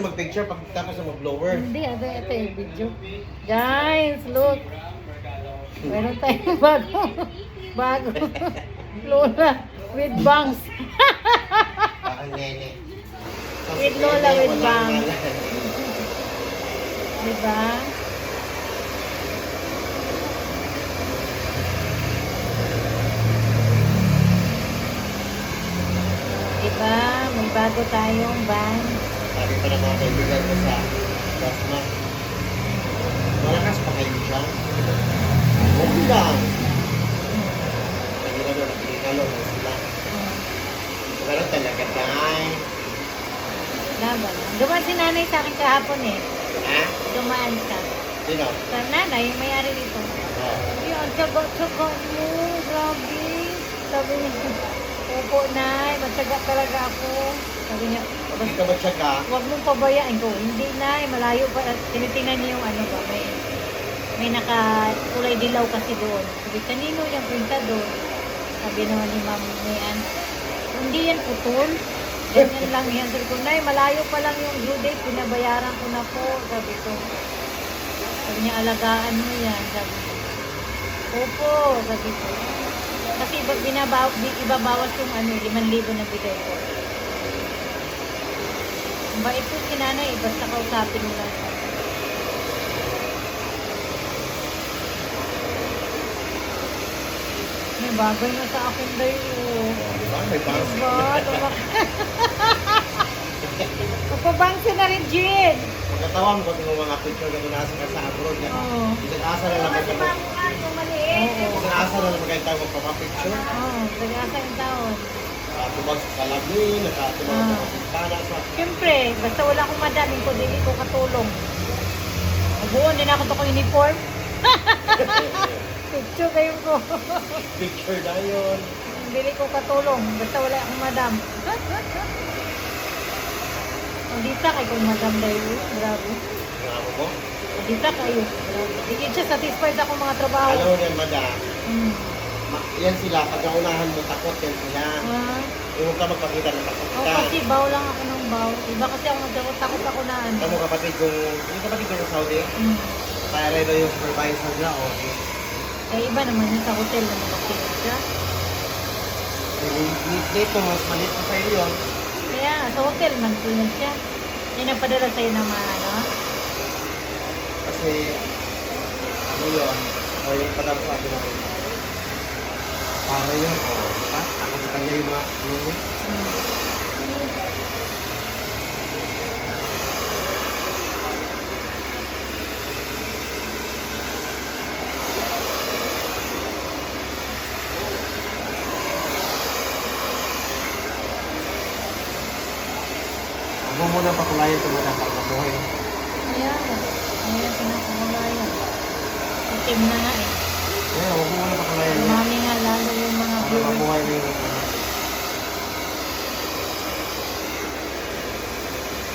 Mag-picture pagkatapos sa mag-blower. Hindi, ito yung video. Guys, look. Meron tayong bago. Lola with bangs. Ang nene. With Lola with bangs. Diba? Diba? May bago tayong bangs. Sabi pa ng mga kaibigan ko sa Dasma. Malakas pa kayo siya. Okay lang. Lagi na doon, nakikalo lang sila. Pero talaga, day. Laban. Dumaan si nanay sa akin kahapon eh. Ha? Dumaan ka. Sino? Sa nanay, yung may-ari dito. Oo. Yun, tsaga-tsaga mo. Grabe. Sabi niya, opo nay, matyaga talaga ako. Sabi niya, Hindi ka matyaga. huwag mong pabayaan ko. Hindi nay, malayo pa. Tinitingnan niya yung ano ba, may naka-kulay dilaw kasi doon. Sabi, kanino yung pinta doon? Sabi naman ni Ma'am Mayan, hindi yan putol. Ganyan lang yan. Sabi ko, nay, malayo pa lang yung due date. Pinabayaran ko na po. Sabi ko, sabi niya, alagaan mo yan. Sabi ko, opo. Sabi ko, kasi ibabawas yung 5,000 na bigay ko. Ang bait po si nanay, basta kausapin mo lang. May bagay na sa akin dayo. Diba? May bangs. Diba? Magpabangsi na rin, Jin. Pagkatawang ko ng mga picture na nasa ka sa abroad. Oo. Asa na naman Kasi kayo. yung maliit. Asa na naman kayo tayo magpapapicture. Oo, tagasa yung taon. Tubag sa salamin, nakatulog sa pintana. Siyempre, basta wala akong madaming ko, dili ko katulong. Mabuon din ako to ko uniform. Picture kayo ko. Picture na yun. Dili ko katulong, basta wala akong madam. Dita kay kung madam dayo, grabe. Ano mo? Dita kayo, grabe. Di siya satisfied ako mga trabaho. Alam mo yan, madam. Hmm. Yan sila, pag naunahan mo takot yan sila. Ah. Yung ka magpakita ng takot Oh, ka. kasi baw lang ako ng baw. Iba kasi ako nagtakot ako na ano. Alam mo kapatid yung kapatid ko sa Saudi, Hmm. kaya rin yung supervisor nila, o. Eh, iba naman yun sa hotel na nakapilip siya. Dito, mas malit pa sa'yo yun. Kaya sa hotel man tulad siya. Yung nagpadala sa'yo ng mga ano. Kasi, ano yun, o yung padang sabi na rin. Para yun, o. Ha? Ako sa kanya yung mga, Huwag mo muna pakulayan ito madam para mabuhay. Kaya, kaya pinapamulayan. Itim na nga eh. Huwag mo muna